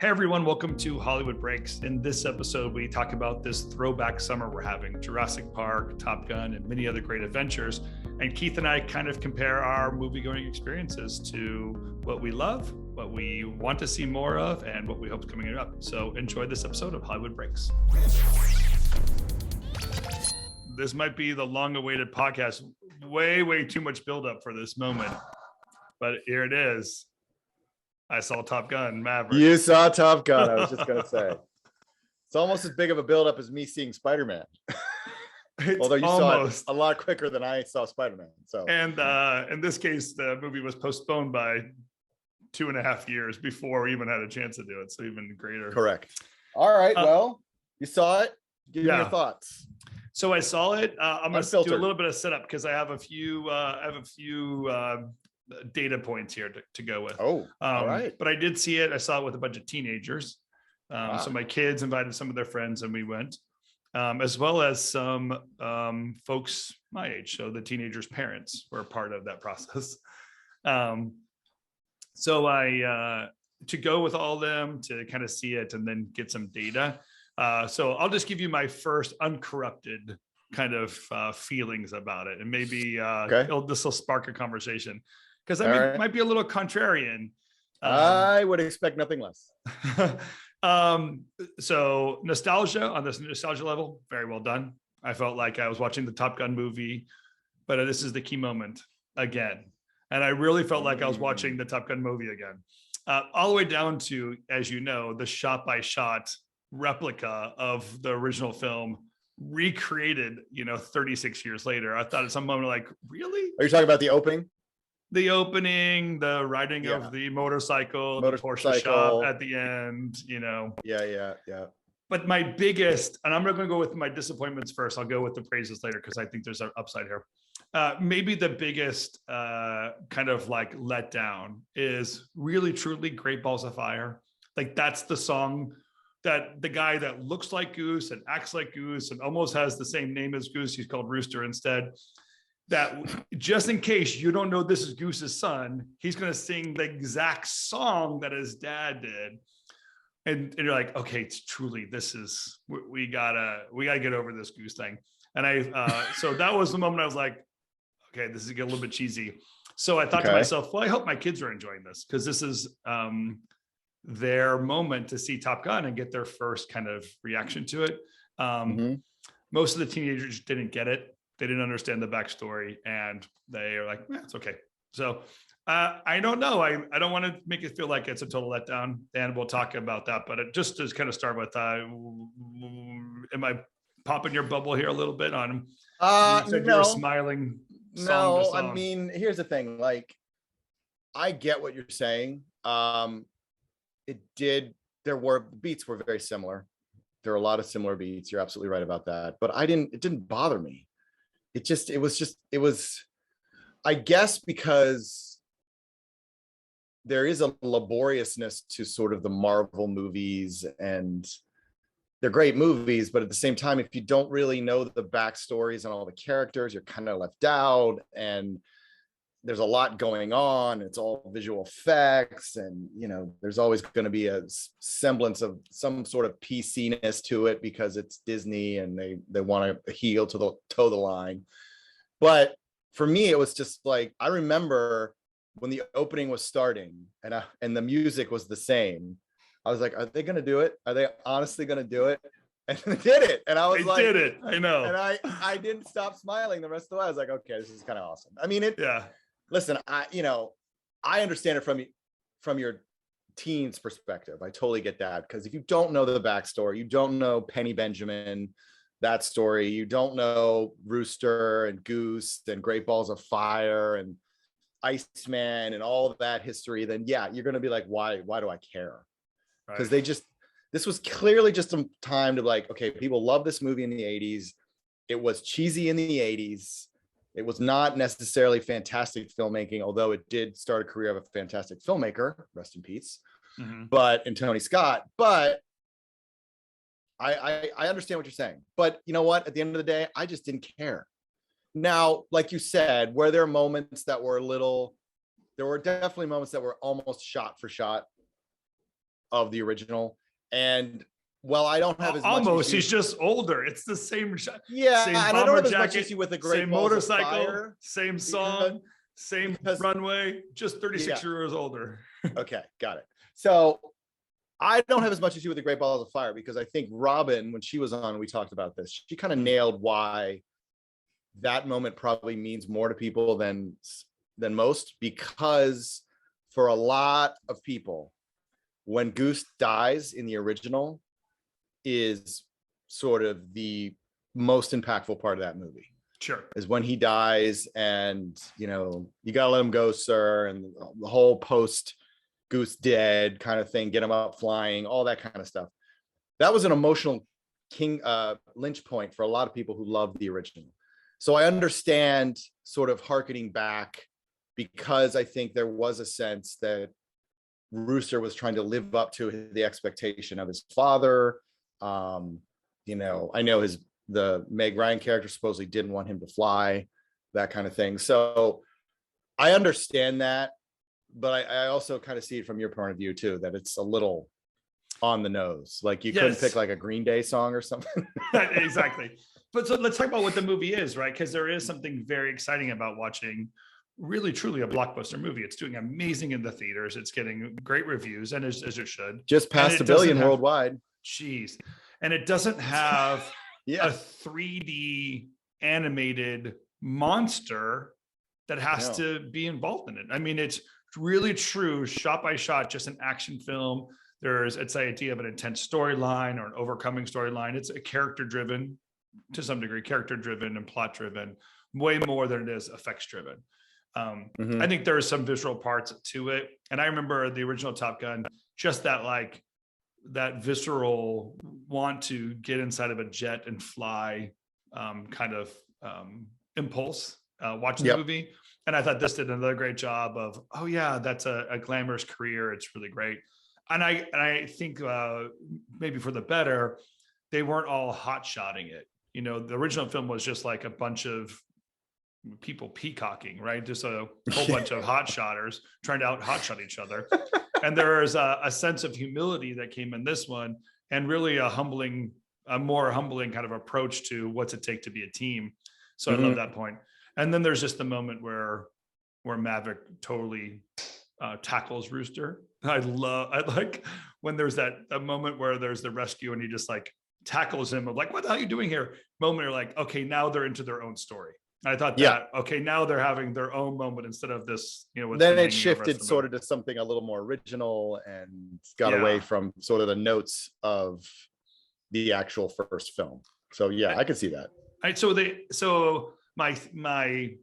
Hey everyone, welcome to Hollywood Breaks. In this episode, we talk about this throwback summer we're having, Jurassic Park, Top Gun, and many other great adventures. And Keith and I kind of compare our movie-going experiences to what we love, what we want to see more of, and what we hope is coming up. So enjoy this episode of Hollywood Breaks. This might be the long-awaited podcast. Way too much buildup for this moment. But here it is. I saw Top Gun, Maverick. You saw Top Gun. I was just going to say. It's almost as big of a buildup as me seeing Spider-Man. Although you saw it a lot quicker than I saw Spider-Man. So, and in this case, the movie was postponed by 2.5 years before we even had a chance to do it. So even greater. Correct. All right. Well, you saw it. Give me your thoughts. So I saw it. I'm going to do a little bit of setup because I have a few data points here to go with. All right. But I did see it. I saw it with a bunch of teenagers. So my kids invited some of their friends and we went, as well as some folks my age. So the teenagers' parents were a part of that process. So I, to go with all of them to kind of see it and then get some data. So I'll just give you my first uncorrupted kind of feelings about it. And maybe this will spark a conversation. Because I might be a little contrarian. I would expect nothing less. So nostalgia, on this nostalgia level, very well done. I felt like I was watching the Top Gun movie, but this is the key moment again. And I really felt like I was watching the Top Gun movie again. All the way down to, as you know, the shot-by-shot replica of the original film recreated, 36 years later. I thought at some moment, like, really? Are you talking about the opening? The opening, the riding of the motorcycle, the Porsche shop at the end, Yeah. But my biggest, and I'm not going to go with my disappointments first. I'll go with the praises later because I think there's an upside here. Maybe the biggest kind of like letdown is really, truly Great Balls of Fire. Like that's the song that the guy that looks like Goose and acts like Goose and almost has the same name as Goose, he's called Rooster instead. That just in case you don't know this is Goose's son, he's going to sing the exact song that his dad did. And you're like, okay, it's truly, we gotta get over this Goose thing. And so that was the moment I was like, okay, this is getting a little bit cheesy. So I thought to myself, well, I hope my kids are enjoying this because this is their moment to see Top Gun and get their first kind of reaction to it. Most of the teenagers didn't get it. They didn't understand the backstory and they are like, it's okay. So I don't know. I don't want to make it feel like it's a total letdown and we'll talk about that. But it just to kind of start with, am I popping your bubble here a little bit on, you were smiling. No, I mean, here's the thing. Like, I get what you're saying. The beats were very similar. There are a lot of similar beats. You're absolutely right about that. But it didn't bother me. It was, I guess, because there is a laboriousness to sort of the Marvel movies and they're great movies, but at the same time, if you don't really know the backstories and all the characters, you're kind of left out and there's a lot going on. It's all visual effects and, there's always going to be a semblance of some sort of PC-ness to it because it's Disney and they want to heel to toe the line. But for me, it was just like, I remember when the opening was starting and the music was the same. I was like, are they going to do it? Are they honestly going to do it? And they did it. And I was they did it. I know. And I didn't stop smiling the rest of the way. I was like, okay, this is kind of awesome. I mean, listen, I understand it from your teen's perspective. I totally get that. Because if you don't know the backstory, you don't know Penny Benjamin, that story, you don't know Rooster and Goose and Great Balls of Fire and Iceman and all of that history, then you're going to be like, why do I care? Because this was clearly just a time to like, okay, people love this movie in the 80s. It was cheesy in the 80s. It was not necessarily fantastic filmmaking, although it did start a career of a fantastic filmmaker, rest in peace, in Tony Scott. But I understand what you're saying. But you know what? At the end of the day, I just didn't care. Now, like you said, were there moments that were there were definitely moments that were almost shot for shot of the original. And well, I don't have as much almost issue. He's just older. It's the same yeah, same and I don't have as much issue with the Great same Balls motorcycle, of Fire, same song, same runway, just 36 yeah. years older. Okay, got it. So I don't have as much issue with the Great Balls of Fire because I think Robin, when she was on, we talked about this, she kind of nailed why that moment probably means more to people than most, because for a lot of people, when Goose dies in the original is sort of the most impactful part of that movie. Sure. Is when he dies and, you know, you got to let him go, sir. And the whole post Goose dead kind of thing, get him up flying, all that kind of stuff. That was an emotional lynch point for a lot of people who loved the original. So I understand sort of hearkening back, because I think there was a sense that Rooster was trying to live up to the expectation of his father. You know, I know the Meg Ryan character supposedly didn't want him to fly, that kind of thing. So I understand that, but I also kind of see it from your point of view too, that it's a little on the nose. Like you couldn't pick like a Green Day song or something. Exactly. But so let's talk about what the movie is, right? Because there is something very exciting about watching really truly a blockbuster movie. It's doing amazing in the theaters. It's getting great reviews, and as it should. Just past a billion worldwide. Jeez. And it doesn't have a 3D animated monster that has to be involved in it. I mean, it's really true, shot by shot, just an action film. It's the idea of an intense storyline or an overcoming storyline. It's a character driven to some degree, character driven and plot driven, way more than it is effects driven. I think there are some visual parts to it. And I remember the original Top Gun, just that visceral want to get inside of a jet and fly kind of impulse watching the movie. And I thought this did another great job of, oh yeah, that's a glamorous career. It's really great. And I think maybe for the better, they weren't all hot-shotting it. You know, the original film was just like a bunch of people peacocking, right? Just a whole bunch of hot-shotters trying to out-hot-shot each other. And there is a sense of humility that came in this one, and really a more humbling kind of approach to what's it take to be a team. So I love that point. And then there's just the moment where Maverick totally tackles Rooster. I like when there's that moment where there's the rescue and he just like tackles him of like, what the hell are you doing here? Moment you're like, okay, now they're into their own story. And I thought that, okay, now they're having their own moment instead of this, you know. Then it shifted sort of to something a little more original and got away from sort of the notes of the actual first film. So yeah, I can see that. So my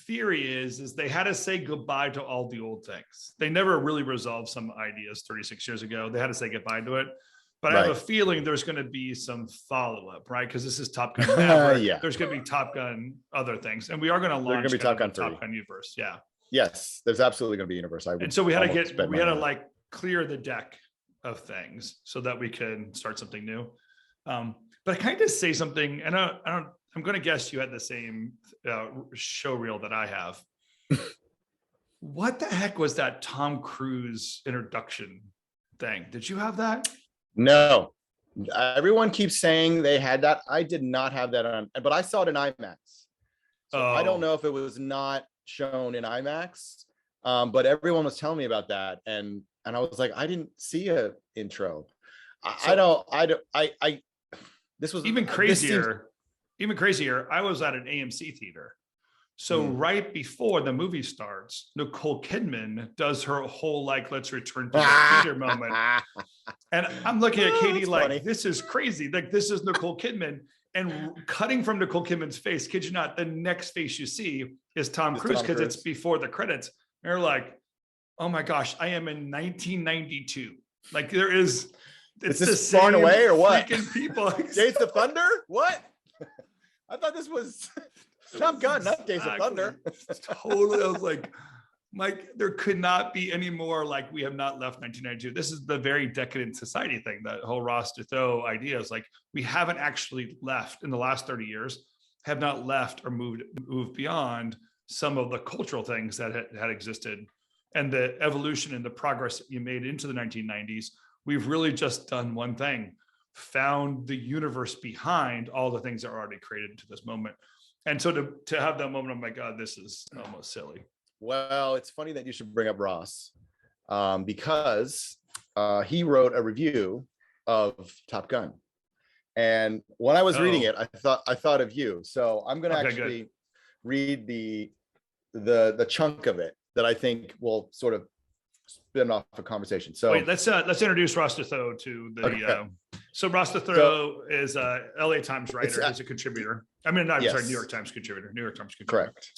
theory is they had to say goodbye to all the old things. They never really resolved some ideas 36 years ago. They had to say goodbye to it. But I have a feeling there's going to be some follow-up, right? Because this is Top Gun Maverick. There's going to be Top Gun other things. And we are going to launch Top Gun universe. Yeah. Yes, there's absolutely going to be a universe. And so we had to like clear the deck of things so that we can start something new. But can I just say something? And I'm going to guess you had the same show reel that I have. What the heck was that Tom Cruise introduction thing? Did you have that? No. Everyone keeps saying they had that. I did not have that on, but I saw it in IMAX. So I don't know if it was not shown in IMAX, but everyone was telling me about that, and I was like, I didn't see a intro. This was even crazier. Even crazier. I was at an AMC theater. So right before the movie starts, Nicole Kidman does her whole like, let's return to the theater moment. And I'm looking at Katie like, funny. This is crazy. Like, this is Nicole Kidman. And cutting from Nicole Kidman's face, kid you not, the next face you see is Tom Cruise, because it's before the credits. And you're like, oh my gosh, I am in 1992. Like there is, it's the same far away or what? Freaking people. Days of Thunder? What? I thought this was Top Gun, not Days of Thunder. Totally. I was like, Mike, there could not be any more like we have not left 1992. This is the very decadent society thing. That whole Ross Defoe idea is like, we haven't actually left in the last 30 years, have not left or moved beyond some of the cultural things that had existed, and the evolution and the progress that you made into the 1990s we've really just done one thing, found the universe behind all the things that are already created to this moment. And so to have that moment, I'm like, God, this is almost silly. Well, it's funny that you should bring up Ross, because he wrote a review of Top Gun. And when I was reading it, I thought of you. So I'm going to actually read the chunk of it that I think will sort of spin off a conversation. So wait, let's introduce Ross Defoe to the. So Ross Defoe is a LA Times writer. He's a contributor. I mean, New York Times contributor. Correct.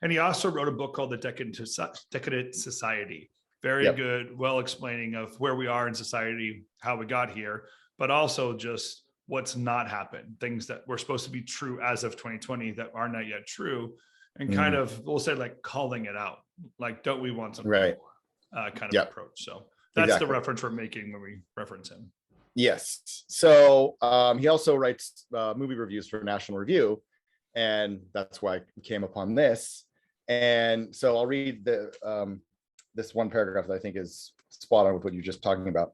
And he also wrote a book called The Decadent Society. Very good, well explaining of where we are in society, how we got here, but also just what's not happened, things that were supposed to be true as of 2020 that are not yet true, and kind of, we'll say, like, calling it out. Like, don't we want something more? Kind of approach. So that's the reference we're making when we reference him. Yes. So he also writes movie reviews for National Review, and that's why I came upon this. And so I'll read this one paragraph that I think is spot on with what you're just talking about.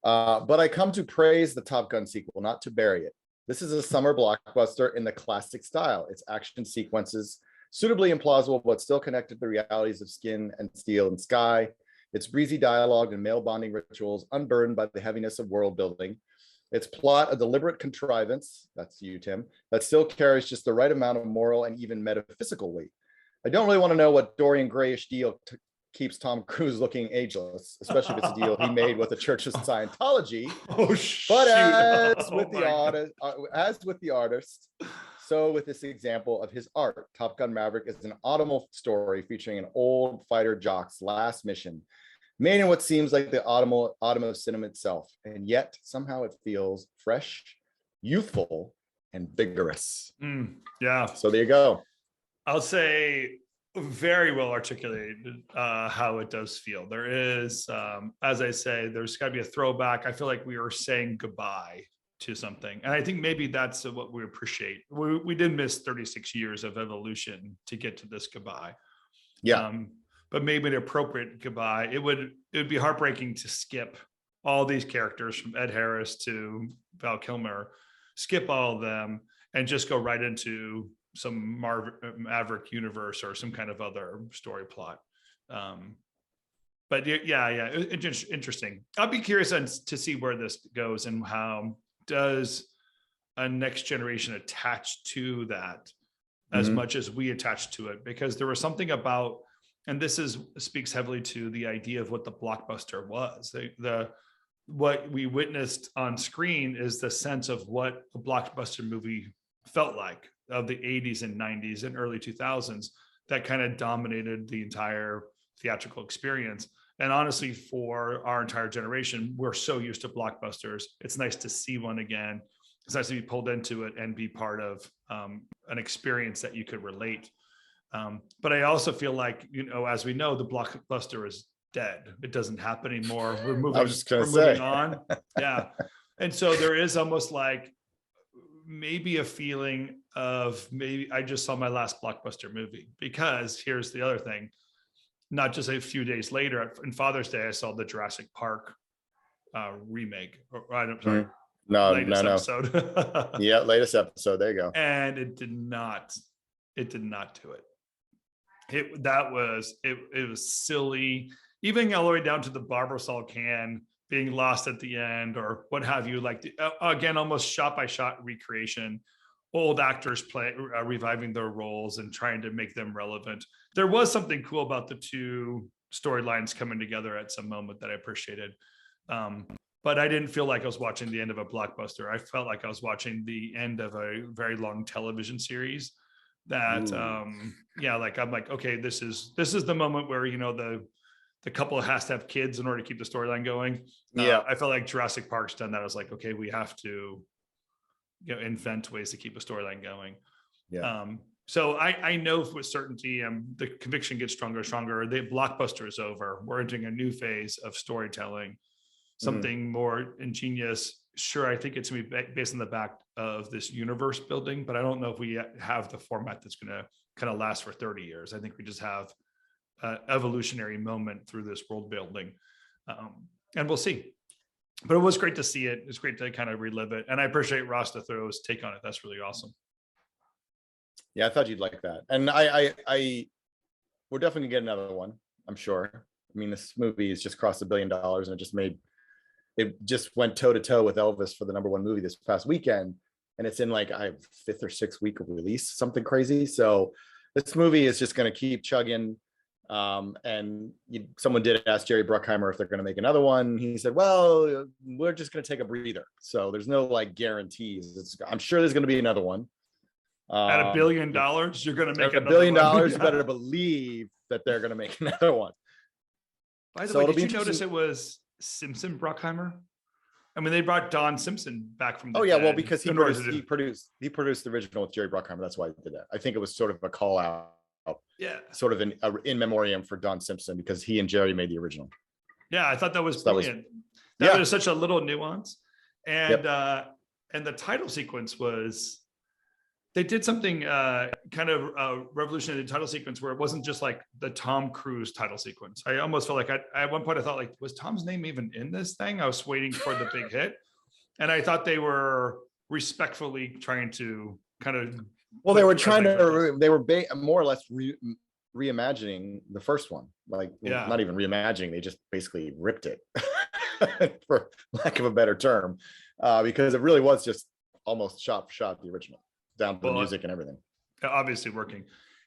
But I come to praise the Top Gun sequel, not to bury it. This is a summer blockbuster in the classic style. Its action sequences suitably implausible, but still connected to the realities of skin and steel and sky. Its breezy dialogue and male bonding rituals unburdened by the heaviness of world building. Its plot, a deliberate contrivance, that's you, Tim, that still carries just the right amount of moral and even metaphysical weight. I don't really want to know what Dorian Grayish deal keeps Tom Cruise looking ageless, especially if it's a deal he made with the Church of Scientology. But as with the artist, so with this example of his art, Top Gun Maverick is an autumnal story featuring an old fighter jock's last mission, made in what seems like the autumn of cinema itself, and yet somehow it feels fresh, youthful, and vigorous. So there you go. I'll say very well articulated how it does feel. There is, as I say, there's got to be a throwback. I feel like we are saying goodbye to something. And I think maybe that's what we appreciate. We did miss 36 years of evolution to get to this goodbye. But maybe an appropriate goodbye. It would be heartbreaking to skip all these characters from Ed Harris to Val Kilmer, skip all of them and just go right into some Maverick universe or some kind of other story plot. But it's interesting. I'll be curious to see where this goes and how does a next generation attach to that as much as we attach to it, because there was something about, and this speaks heavily to the idea of what the blockbuster was. What we witnessed on screen is the sense of what a blockbuster movie felt like of the 80s and 90s and early 2000s that kind of dominated the entire theatrical experience. And honestly, for our entire generation, we're so used to blockbusters. It's nice to see one again. It's nice to be pulled into it and be part of an experience that you could relate. But I also feel like, as we know, the blockbuster is dead. It doesn't happen anymore. We're moving on. Yeah. And so there is almost like maybe a feeling of maybe I just saw my last blockbuster movie, because here's the other thing. Not just a few days later, in Father's Day, I saw the Jurassic Park remake. I'm sorry. Latest episode. Yeah, latest episode. There you go. And it did not do it. It was silly, even all the way down to the Barbasol can being lost at the end or what have you. Like again, almost shot by shot recreation. Old actors reviving their roles and trying to make them relevant. There was something cool about the two storylines coming together at some moment that I appreciated. But I didn't feel like I was watching the end of a blockbuster. I felt like I was watching the end of a very long television series that, like, I'm like, okay, this is the moment where, the couple has to have kids in order to keep the storyline going. I felt like Jurassic Park's done that. I was like, okay, we have to invent ways to keep a storyline going. So I know with certainty, the conviction gets stronger and stronger. The blockbuster is over. We're entering a new phase of storytelling, something more ingenious. Sure, I think it's going to be based on the back of this universe building, but I don't know if we have the format that's going to kind of last for 30 years. I think we just have an evolutionary moment through this world building, and we'll see. but it was great to see it. It's great to kind of relive it. And I appreciate Ross DeThro's take on it. That's really awesome. Yeah, I thought you'd like that. And we're definitely gonna get another one, I'm sure. I mean, this movie has just crossed $1 billion, and it just went toe to toe with Elvis for the #1 movie this past weekend. And it's in like fifth or sixth week of release, something crazy. So this movie is just going to keep chugging. Someone did ask Jerry Bruckheimer if they're going to make another one. He said, well, we're just going to take a breather. So there's no like guarantees. I'm sure there's going to be another one. At $1 billion, you're going to make $1 billion. You better believe that they're going to make another one. By the way, did you notice it was Simpson Bruckheimer? I mean, they brought Don Simpson back from the dead. Well, because he produced the original with Jerry Bruckheimer. That's why he did that. I think it was sort of a call out. Yeah. Sort of in memoriam for Don Simpson, because he and Jerry made the original. Yeah, I thought that was brilliant. That was such a little nuance. And and the title sequence was, they did something kind of revolutionary title sequence where it wasn't just like the Tom Cruise title sequence. I almost felt like at one point I thought, like, was Tom's name even in this thing? I was waiting for the big hit. And I thought they were respectfully trying to kind of, well, they were trying to, they were more or less reimagining the first one. Like, not even reimagining, they just basically ripped it for lack of a better term, because it really was just almost shot for shot the original, down to the music and everything. Obviously working.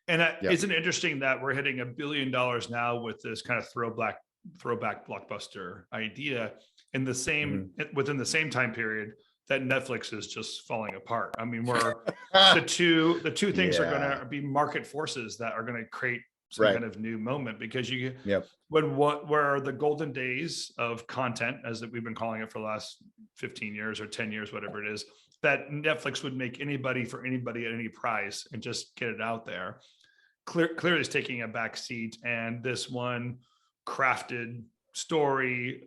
And isn't it interesting that we're hitting $1 billion now with this kind of throwback blockbuster idea in the same within the same time period that Netflix is just falling apart. I mean, we're the two things are going to be market forces that are going to create some kind of new moment, because where the golden days of content, as that we've been calling it for the last 15 years or 10 years, whatever it is, that Netflix would make anybody for anybody at any price and just get it out there. Clearly is taking a back seat, and this one crafted story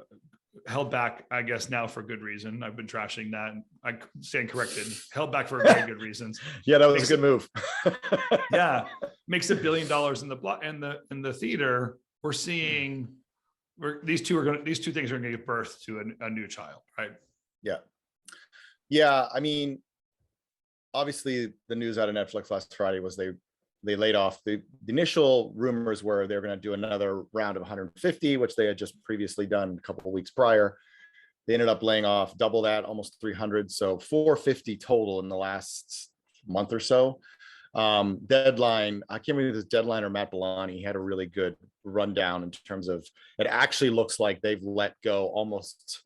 held back, I guess now for good reason. I've been trashing that. I stand corrected. Held back for very good reasons. Yeah, that was a good move. Makes $1 billion in the theater. We're seeing these two things are going to give birth to a new child, right? Yeah. I mean, obviously the news out of Netflix last Friday was they laid off. The initial rumors were they were going to do another round of 150, which they had just previously done a couple of weeks prior. They ended up laying off double that, almost 300. So 450 total in the last month or so. Deadline, I can't remember if it was Deadline or Matt Bellani. He had a really good rundown in terms of, it actually looks like they've let go almost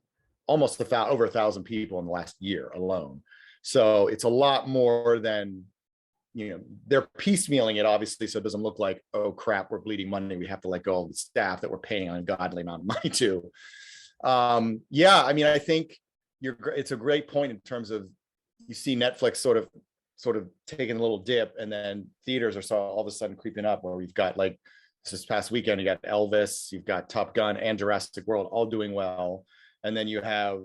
over 1,000 people in the last year alone. So it's a lot more than, they're piecemealing it, obviously, so it doesn't look like, oh crap, we're bleeding money, we have to let go of the staff that we're paying an ungodly amount of money to. I mean, I think it's a great point in terms of, you see Netflix sort of taking a little dip, and then theaters are all of a sudden creeping up, where we've got, like, this past weekend, you got Elvis, you've got Top Gun and Jurassic World all doing well. And then you have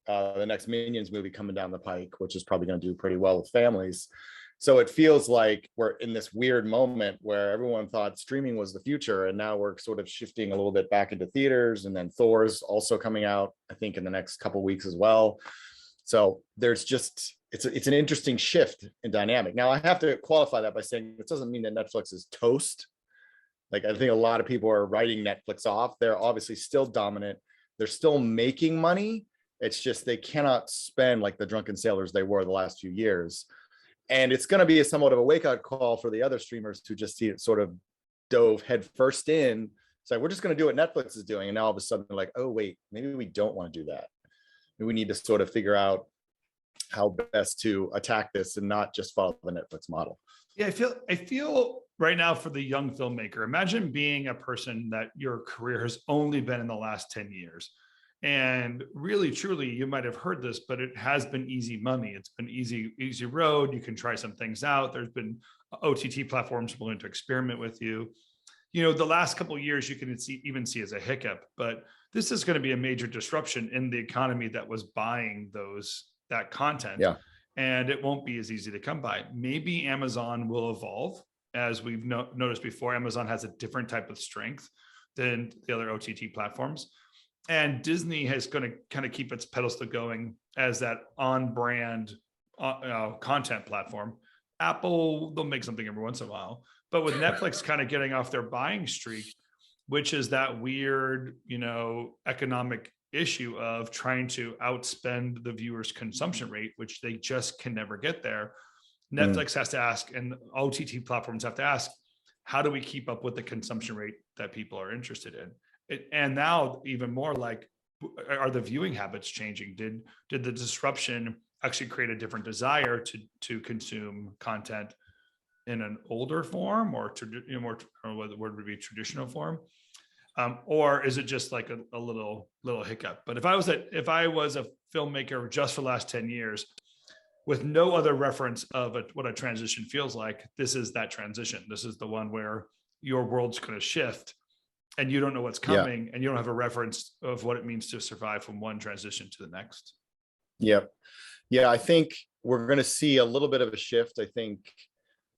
the next Minions movie coming down the pike, which is probably going to do pretty well with families. So it feels like we're in this weird moment where everyone thought streaming was the future, and now we're sort of shifting a little bit back into theaters. And then Thor's also coming out, I think, in the next couple of weeks as well. So there's just, it's an interesting shift in dynamic. Now, I have to qualify that by saying it doesn't mean that Netflix is toast. Like, I think a lot of people are writing Netflix off. They're obviously still dominant. They're still making money. It's just they cannot spend like the drunken sailors they were the last few years. And it's going to be somewhat of a wake-up call for the other streamers who just see it sort of dove headfirst in. It's like, we're just going to do what Netflix is doing. And now all of a sudden they're like, oh, wait, maybe we don't want to do that. Maybe we need to sort of figure out how best to attack this and not just follow the Netflix model. Yeah, I feel right now, for the young filmmaker, imagine being a person that your career has only been in the last 10 years. And really, truly, you might have heard this, but it has been easy money. It's been easy road. You can try some things out. There's been OTT platforms willing to experiment with you. The last couple of years you can even see as a hiccup, but this is going to be a major disruption in the economy that was buying that content. Yeah. And it won't be as easy to come by. Maybe Amazon will evolve. As we've noticed before, Amazon has a different type of strength than the other OTT platforms. And Disney is going to kind of keep its pedestal going as that on-brand content platform. Apple, they'll make something every once in a while. But with Netflix kind of getting off their buying streak, which is that weird, economic issue of trying to outspend the viewer's consumption rate, which they just can never get there. Netflix has to ask, and OTT platforms have to ask, how do we keep up with the consumption rate that people are interested in? And now even more like, are the viewing habits changing? Did the disruption actually create a different desire to consume content in an older form, or what the word would be, traditional form? Or is it just like a little hiccup? But if I was a filmmaker just for the last 10 years, with no other reference of what a transition feels like, this is that transition. This is the one where your world's going to shift and you don't know what's coming, and you don't have a reference of what it means to survive from one transition to the next. Yep. Yeah, I think we're going to see a little bit of a shift. I think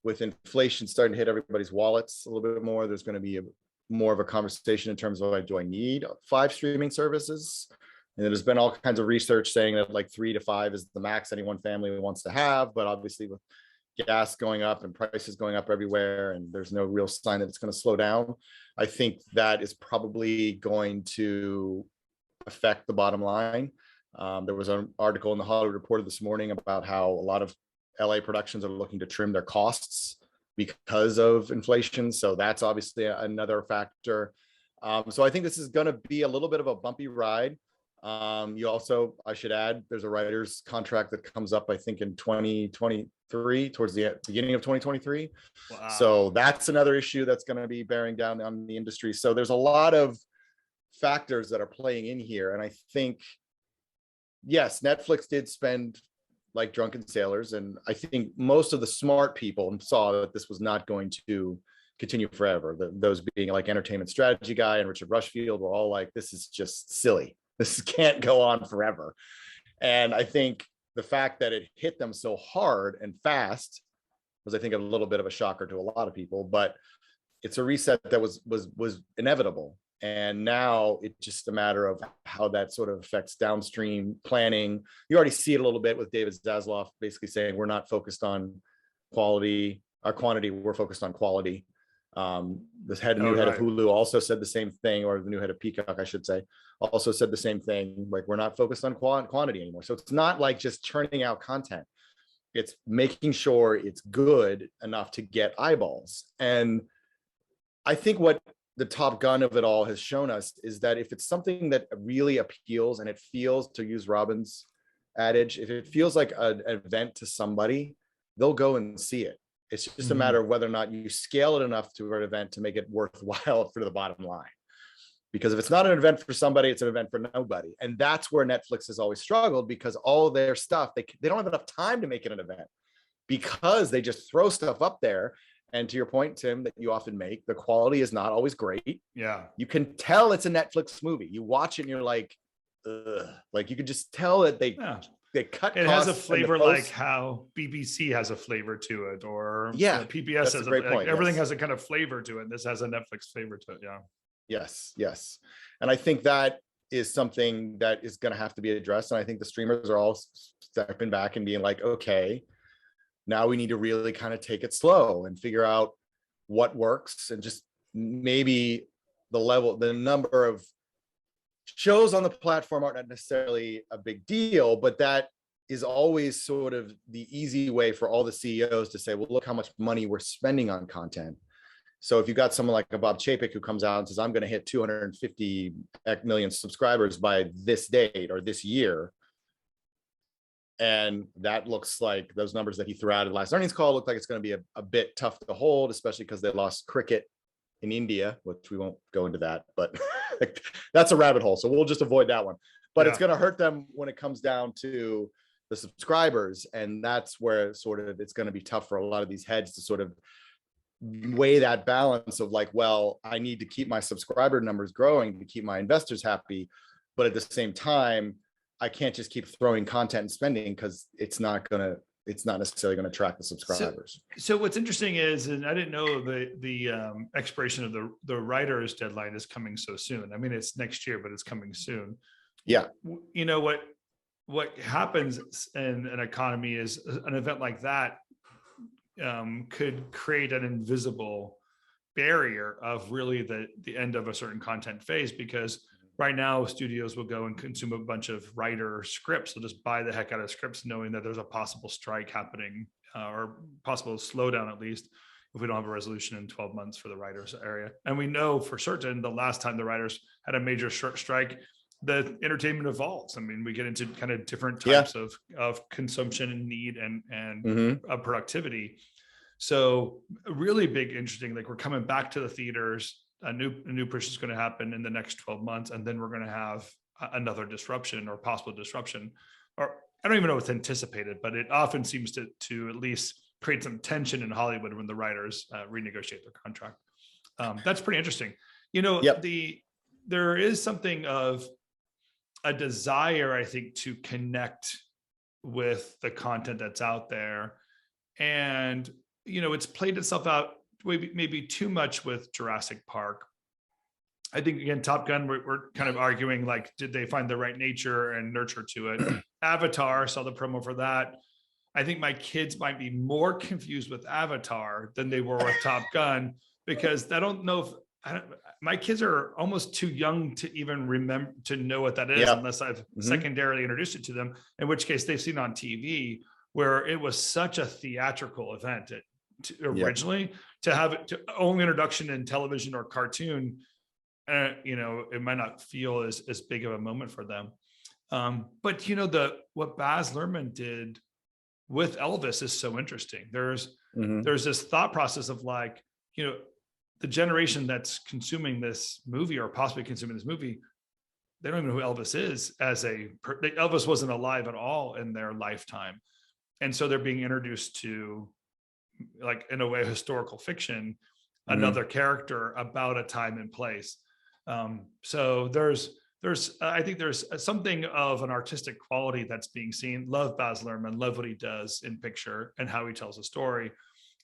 with inflation starting to hit everybody's wallets a little bit more, there's going to be more of a conversation in terms of, like, do I need 5 streaming services? And there's been all kinds of research saying that like 3 to 5 is the max any one family wants to have. But obviously with gas going up and prices going up everywhere, and there's no real sign that it's going to slow down, I think that is probably going to affect the bottom line. There was an article in the Hollywood Reporter this morning about how a lot of LA productions are looking to trim their costs because of inflation. So that's obviously another factor. So I think this is going to be a little bit of a bumpy ride. You also, I should add, there's a writer's contract that comes up, I think, in 2023, towards the beginning of 2023. Wow. So that's another issue that's going to be bearing down on the industry. So there's a lot of factors that are playing in here. And I think, yes, Netflix did spend like drunken sailors. And I think most of the smart people saw that this was not going to continue forever. Those being like entertainment strategy guy and Richard Rushfield were all like, this is just silly. This can't go on forever. And I think the fact that it hit them so hard and fast was, I think, a little bit of a shocker to a lot of people, but it's a reset that was inevitable. And now it's just a matter of how that sort of affects downstream planning. You already see it a little bit with David Zaslav basically saying, we're not focused on quality, our quantity, we're focused on quality. The new head of Hulu also said the same thing, or the new head of Peacock, I should say, also said the same thing. Like, we're not focused on quantity anymore. So it's not like just churning out content. It's making sure it's good enough to get eyeballs. And I think what the Top Gun of it all has shown us is that if it's something that really appeals, and it feels, to use Robin's adage, if it feels like an event to somebody, they'll go and see it. It's just a matter of whether or not you scale it enough to an event to make it worthwhile for the bottom line. Because if it's not an event for somebody, it's an event for nobody. And that's where Netflix has always struggled, because all their stuff, they don't have enough time to make it an event, because they just throw stuff up there. And to your point, Tim, that you often make, the quality is not always great. Yeah. You can tell it's a Netflix movie. You watch it and you're like, ugh. Like, you can just tell that they cut. It has a flavor like how BBC has a flavor to it, or PBS has a great point. Everything has a kind of flavor to it. And this has a Netflix flavor to it. Yeah. Yes. And I think that is something that is going to have to be addressed. And I think the streamers are all stepping back and being like, okay, now we need to really kind of take it slow and figure out what works, and just maybe the number of shows on the platform aren't necessarily a big deal, but that is always sort of the easy way for all the CEOs to say, well, look how much money we're spending on content. So if you've got someone like a Bob Chapek who comes out and says, I'm going to hit 250 million subscribers by this date or this year, and that looks like those numbers that he threw out at the last earnings call look like it's going to be a bit tough to hold, especially because they lost cricket in India, which we won't go into that, but that's a rabbit hole. So we'll just avoid that one. But it's going to hurt them when it comes down to the subscribers. And that's where sort of it's going to be tough for a lot of these heads to sort of weigh that balance of like, well, I need to keep my subscriber numbers growing to keep my investors happy. But at the same time, I can't just keep throwing content and spending, because it's not going to it's not necessarily going to attract the subscribers. So what's interesting is, and I didn't know the expiration of the writer's deadline is coming so soon. I mean, it's next year, but it's coming soon. Yeah. You know, what happens in an economy is an event like that could create an invisible barrier of really the end of a certain content phase, because right now studios will go and consume a bunch of writer scripts. They'll just buy the heck out of scripts knowing that there's a possible strike happening or possible slowdown, at least if we don't have a resolution in 12 months for the writers area. And we know for certain the last time the writers had a major strike, the entertainment evolves. I mean, we get into kind of different types of consumption and need and productivity. So really big, interesting, like we're coming back to the theaters. A new push is going to happen in the next 12 months. And then we're going to have another disruption or possible disruption, or I don't even know what's anticipated, but it often seems to at least create some tension in Hollywood when the writers renegotiate their contract. That's pretty interesting. You know, there is something of a desire, I think, to connect with the content that's out there. And, you know, it's played itself out maybe too much with Jurassic Park. I think, again, Top Gun, we're kind of arguing, like, did they find the right nature and nurture to it? Avatar, saw the promo for that. I think my kids might be more confused with Avatar than they were with Top Gun, because I don't know if my kids are almost too young to even remember to know what that is, unless I've secondarily introduced it to them, in which case they've seen on TV, where it was such a theatrical event originally. To have it to own introduction in television or cartoon, you know, it might not feel as big of a moment for them. But you know, what Baz Luhrmann did with Elvis is so interesting. There's this thought process of, like, you know, the generation that's consuming this movie or possibly consuming this movie, they don't even know who Elvis is Elvis wasn't alive at all in their lifetime. And so they're being introduced to, like, in a way, historical fiction, another character about a time and place. So I think there's something of an artistic quality that's being seen. Love Baz Luhrmann, love what he does in picture and how he tells a story,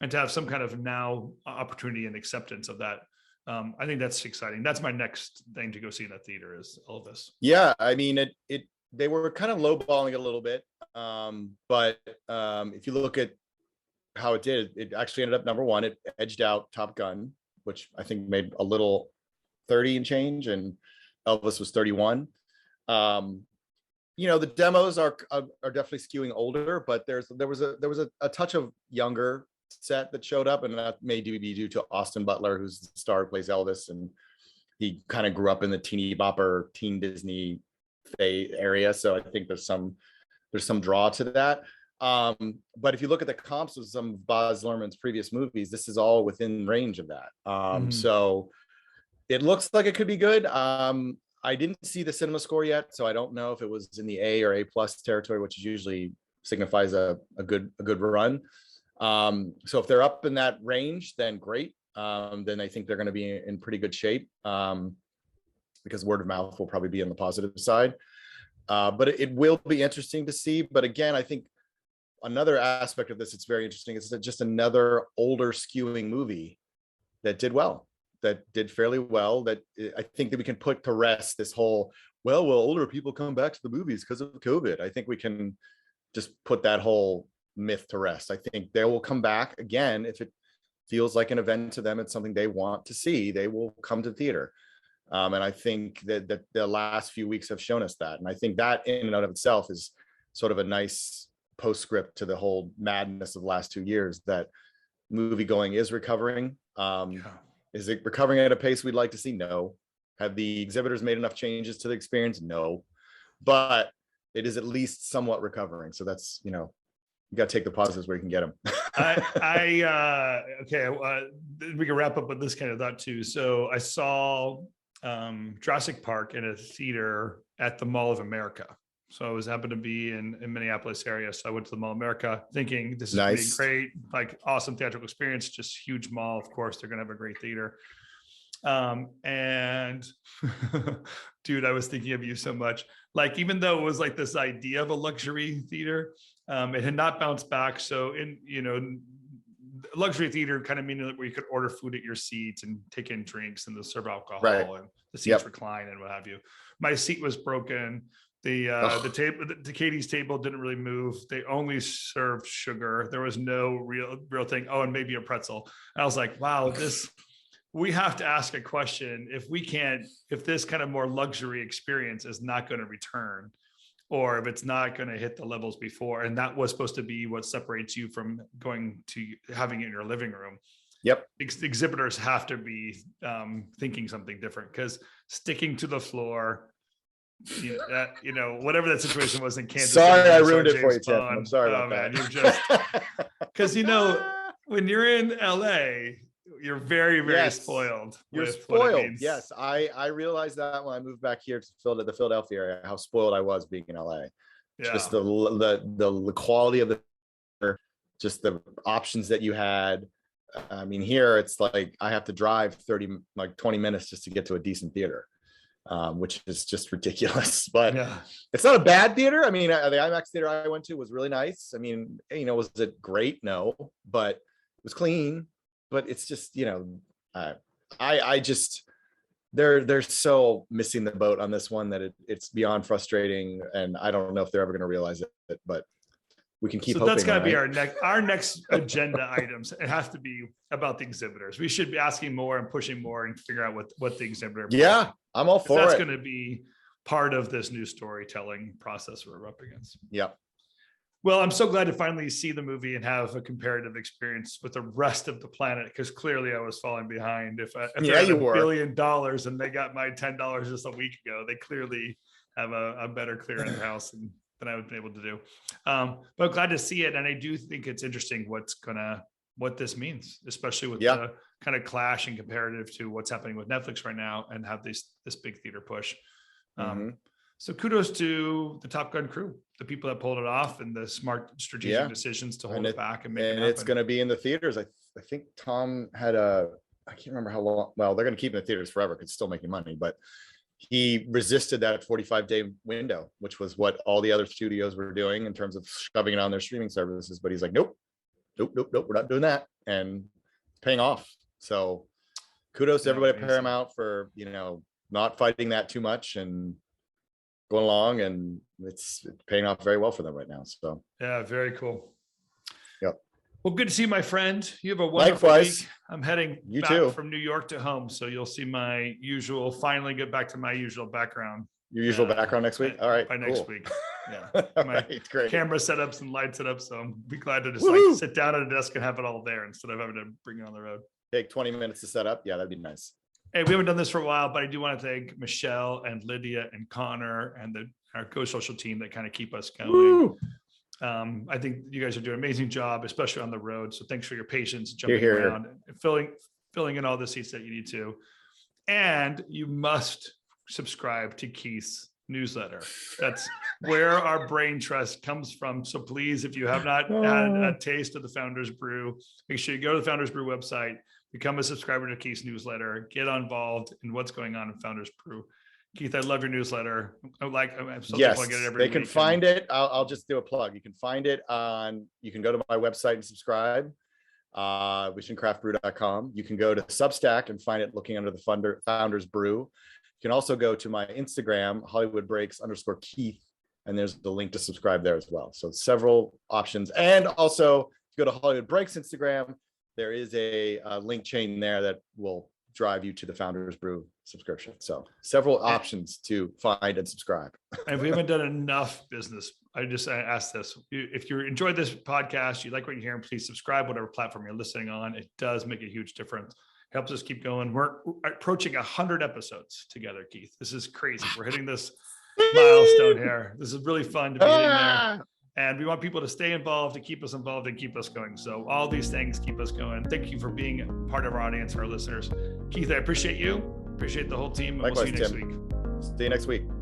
and to have some kind of now opportunity and acceptance of that. I think that's exciting. That's my next thing to go see in the theater is Elvis. Yeah. I mean, they were kind of lowballing it a little bit. But if you look at how it did, it actually ended up number one. It edged out Top Gun, which I think made a little 30 and change, and Elvis was 31. You know, the demos are definitely skewing older, but there was a touch of younger set that showed up, and that may be due to Austin Butler, who's the star who plays Elvis, and he kind of grew up in the teeny bopper teen Disney area, so I think there's some draw to that. But if you look at the comps of some of Baz Luhrmann's previous movies, this is all within range of that. So it looks like it could be good. I didn't see the cinema score yet, so I don't know if it was in the A or A+ territory, which usually signifies a good run. So if they're up in that range, then great. Then I think they're going to be in pretty good shape, because word of mouth will probably be on the positive side. But it will be interesting to see. But again, I think another aspect of this, it's very interesting, is that just another older skewing movie that did fairly well, that I think that we can put to rest this whole, well, older people come back to the movies because of COVID. I think we can just put that whole myth to rest. I think they will come back again. If it feels like an event to them, it's something they want to see, they will come to theater. And I think that the last few weeks have shown us that. And I think that in and of itself is sort of a nice postscript to the whole madness of the last 2 years, that movie going is recovering. Is it recovering at a pace we'd like to see? No. Have the exhibitors made enough changes to the experience? No. But it is at least somewhat recovering. So that's, you know, you got to take the positives where you can get them. Okay. We can wrap up with this kind of thought too. So I saw Jurassic Park in a theater at the Mall of America. So I was happened to be in Minneapolis area. So I went to the Mall of America thinking this is nice, great, like awesome theatrical experience, just huge mall. Of course, they're going to have a great theater. And dude, I was thinking of you so much. Like, even though it was like this idea of a luxury theater, it had not bounced back. So luxury theater kind of meaning where you could order food at your seat and take in drinks and they serve alcohol, and the seats recline and what have you. My seat was broken. The table, the Katie's table didn't really move. They only served sugar. There was no real thing. Oh, and maybe a pretzel. And I was like, wow, we have to ask a question. If this kind of more luxury experience is not going to return, or if it's not going to hit the levels before, and that was supposed to be what separates you from going to having it in your living room. Yep. Exhibitors have to be thinking something different, because sticking to the floor, whatever that situation was in Kansas. Sorry, I ruined it for you, Tim. I'm sorry about that. Man, you just, because when you're in LA, you're very, very spoiled. You're spoiled. Yes, I realized that when I moved back here to the Philadelphia area, how spoiled I was being in LA. Yeah. Just the quality of just the options that you had. I mean, here it's like I have to drive 20 minutes just to get to a decent theater. Which is just ridiculous, but it's not a bad theater. I mean, the IMAX theater I went to was really nice. I mean, was it great? No, but it was clean. But it's just, I just, they're so missing the boat on this one that it's beyond frustrating, and I don't know if they're ever going to realize it, but we can keep hoping. That's got to be our next agenda items. It has to be about the exhibitors. We should be asking more and pushing more and figure out what the exhibitor. Yeah, I'm all for it. That's going to be part of this new storytelling process we're up against. Yeah. Well, I'm so glad to finally see the movie and have a comparative experience with the rest of the planet, because clearly I was falling behind. If you had $1 billion and they got my $10 just a week ago, they clearly have a better clearinghouse than I would be able to do. But I'm glad to see it. And I do think it's interesting what this means, especially with the kind of clash and comparative to what's happening with Netflix right now, and have this big theater push. So kudos to the Top Gun crew, the people that pulled it off, and the smart strategic decisions to hold it back and make it happen. And it's going to be in the theaters. I think Tom had I can't remember how long. Well, they're going to keep it in the theaters forever because it's still making money, but he resisted that 45-day window, which was what all the other studios were doing in terms of shoving it on their streaming services. But he's like, nope, we're not doing that. And it's paying off. So kudos to everybody at Paramount for, not fighting that too much and going along, and it's paying off very well for them right now. So yeah, very cool. Yep. Well, good to see you, my friend. You have a wonderful week. I'm heading back from New York to home, so you'll see finally get back to my usual background. Your usual background next week? All right, by next week. Yeah. My great. Camera setups and light setups, so I'm be glad to just sit down at a desk and have it all there instead of having to bring it on the road. Take 20 minutes to set up. Yeah, that'd be nice. Hey, we haven't done this for a while, but I do want to thank Michelle and Lydia and Connor and our co-social team that kind of keep us going. I think you guys are doing an amazing job, especially on the road. So thanks for your patience, jumping around and filling in all the seats that you need to. And you must subscribe to Keith's newsletter. That's where our brain trust comes from. So please, if you have not had a taste of the Founders Brew, make sure you go to the Founders Brew website, become a subscriber to Keith's newsletter, get involved in what's going on in Founders Brew. Keith, I love your newsletter. I'm so yes, plug it every they can week. Find it. I'll just do a plug. You can find it you can go to my website and subscribe, visioncraftbrew.com. You can go to Substack and find it looking under the Founders Brew. You can also go to my Instagram, HollywoodBreaks_Keith, and there's the link to subscribe there as well. So several options. And also, if you go to Hollywood Breaks Instagram, there is a link chain there that will drive you to the Founders Brew subscription. So several options to find and subscribe. And we haven't done enough business. I asked this. If you enjoyed this podcast, you like what you're hearing, please subscribe, whatever platform you're listening on. It does make a huge difference. Helps us keep going. We're approaching 100 episodes together, Keith. This is crazy. We're hitting this milestone here. This is really fun to be hitting there. And we want people to stay involved, to keep us involved and keep us going. So all these things keep us going. Thank you for being part of our audience, our listeners. Keith, I appreciate you. Appreciate the whole team. Likewise, we'll see you next week. See you next week.